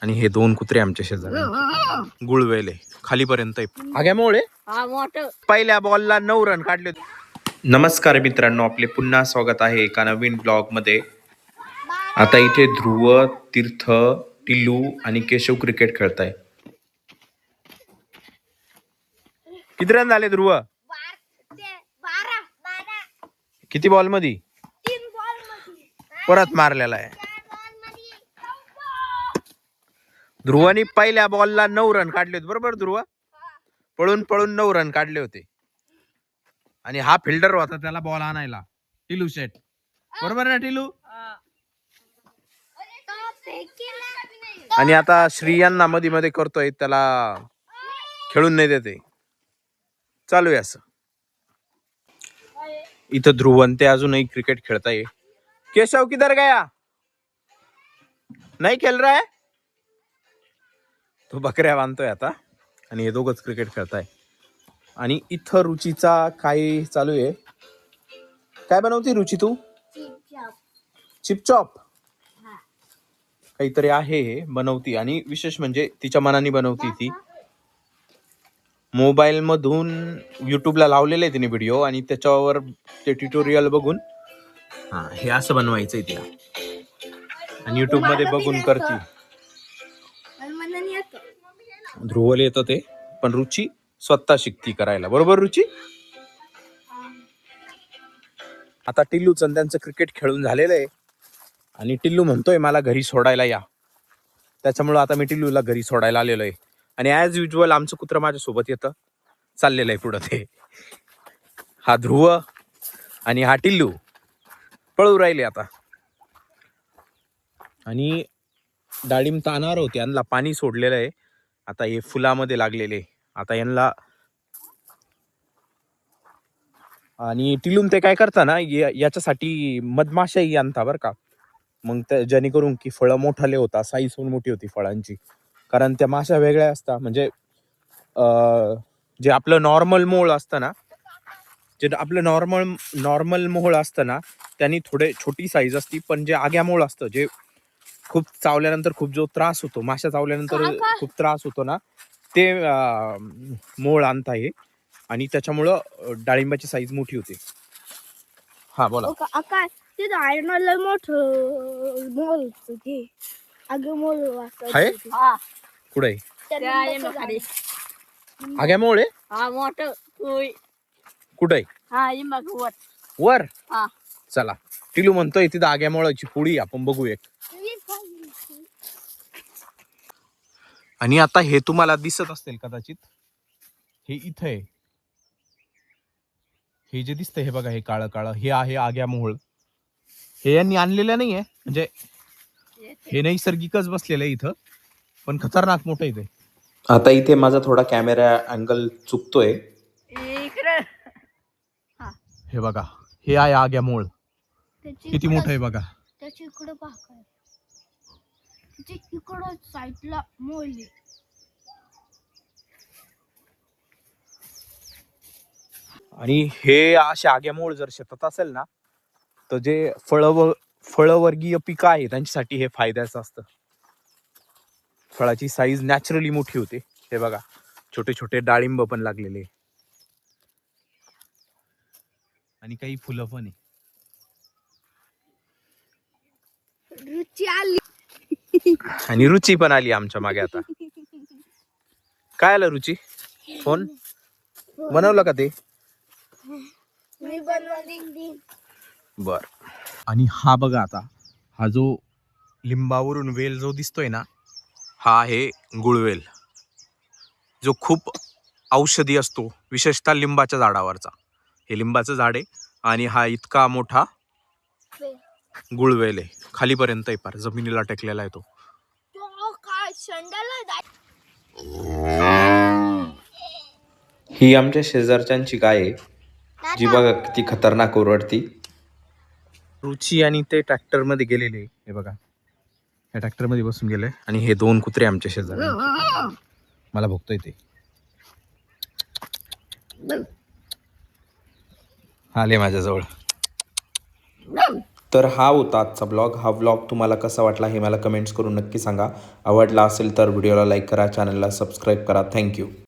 आणि हे दोन कुत्रे आमच्या शेजारी गुळवेले खालीपर्यंत आग्यामुळे पहिल्या बॉलला 9 रन काढले. नमस्कार मित्रांनो, आपले पुन्हा स्वागत आहे एका नवीन ब्लॉग मध्ये. आता इथे ध्रुव, तीर्थ, टिल्लू आणि केशव क्रिकेट खेळताय. किती रन झाले ध्रुव? किती बॉल मध्ये? परत मारलेला आहे. ध्रुवानी पहिल्या बॉलला 9 रन काढले होते, बरोबर ध्रुव? पळून पळून 9 रन काढले होते. आणि हा फिल्डर होता त्याला बॉल आणायला, टिल्लू शेट, बरोबर ना टिल्लू? आणि आता श्रीयांना मध्ये मध्ये करतोय, त्याला खेळून नाही देते. चालू आहे असं. इथं ध्रुवन ते अजूनही क्रिकेट खेळताय. केशव किधर गया? नाही खेळ रहा है. तो बकऱ्या बांधतोय आता आणि हे दोघच क्रिकेट खेळताय. आणि इथं रुचीचा काय चालू आहे? काय बनवते रुची तू? चिपचॉप काहीतरी आहे हे बनवती. आणि विशेष म्हणजे तिच्या मनाने बनवती. ती मोबाईल मधून युट्यूबला लावलेले आहे तिने व्हिडिओ, आणि त्याच्यावर ते ट्युटोरियल बघून हे असं बनवायचंय तिला, आणि युट्यूब मध्ये बघून करती. ध्रुवला येतं ते, पण रुची स्वतः शिकती करायला, बरोबर रुची? आता टिल्लूचं त्यांचं क्रिकेट खेळून झालेलं आहे, आणि टिल्लू म्हणतोय मला घरी सोडायला या. त्याच्यामुळं आता मी टिल्लूला घरी सोडायला आलेलो आहे. आणि ॲज युजल आमचं कुत्रं माझ्या सोबत येतं, चाललेलं आहे पुढं ते. हा ध्रुव आणि हा टिल्लू पळू राहिले आता. आणि डाळिंब तानावर होते, यांना पाणी सोडलेलं आहे. आता हे फुलामध्ये लागलेले, आता यांना. आणि टिल्लून ते काय करता ना, याच्यासाठी मधमाशाही आणता बरं का. मग जेणेकरून की फळं मोठाले होता, साईज पण मोठी होती फळांची. कारण त्या माशा वेगळ्या असतात. म्हणजे जे आपलं नॉर्मल मोळ असतं ना, जे आपलं नॉर्मल मोळ असतं ना, त्यांनी थोडे छोटी साईज असती. पण जे आग्या मोळ असतं, जे खूप चावल्यानंतर खूप जो त्रास होतो, माशा चावल्यानंतर खूप त्रास होतो ना, ते मोळ आणता हे. आणि त्याच्यामुळं डाळिंबाची साईज मोठी होते. हा बोला. कुठे आग्या मोळ आहे? कुठे? वर. चला, टिल्लू म्हणतोय तिथं आग्या मोळाची पुडी आपण बघू एक. आणि आता हे तुम्हाला दिसत असतील कदाचित, हे इथं आहे. हे जे दिसतंय हे बघा, हे काळं काळं, हे आहे आग्या मोळ. हे यांनी आणलेलं नाहीये, म्हणजे हे नैसर्गिकच बसलेलं आहे इथं, पण खतरनाक मोठं आहे ते. आता इथे माझा थोडा कॅमेरा अँगल चुकतोय. हे बघा, हे आहे आग्या मोळ. किती मोठं आहे बघा. त्याची इकडे पहा, इकडं साईडला मोळ. आणि हे असे आग्यामोळ जर शेतात असेल ना, तर जे फळवर्गीय पिकं आहे त्यांच्यासाठी हे फायद्याचं असतं. फळाची साईज नॅचरली मोठी होते. हे बघा, छोटे छोटे डाळिंब पण लागलेले, आणि काही फुलं पण आहे. रुची आली, आणि रुची पण आली आमच्या मागे. आता काय आलं रुची? फोन बनवलं का ते? बर. आणि हा बघा, आता हा जो लिंबावरून वेल जो दिसतोय ना, हा आहे गुळवेल, जो खूप औषधी असतो, विशेषतः लिंबाच्या झाडावरचा. हे लिंबाचं झाड आहे, आणि हा इतका मोठा गुळवेल आहे, खालीपर्यंत आहे, पार जमिनीला टेकलेला आहे तो. ही आमच्या शेजारच्यांची गाय आहे, जी बघा किती खतरनाक ओरडती. रुची आणि ते ट्रॅक्टर मध्ये गेलेले, हे बघा, या ट्रॅक्टर मध्ये बसून गेले. आणि हे दोन कुत्रे आमच्या शेजारी मला भोगतोय ते. आले माझ्याजवळ. तर हा होता आजचा ब्लॉग. हा ब्लॉग तुम्हाला कसा वाटला हे मला कमेंट्स करून नक्की सांगा. आवडला असेल तर व्हिडिओला लाईक करा, चॅनलला सबस्क्राईब करा. थँक्यू.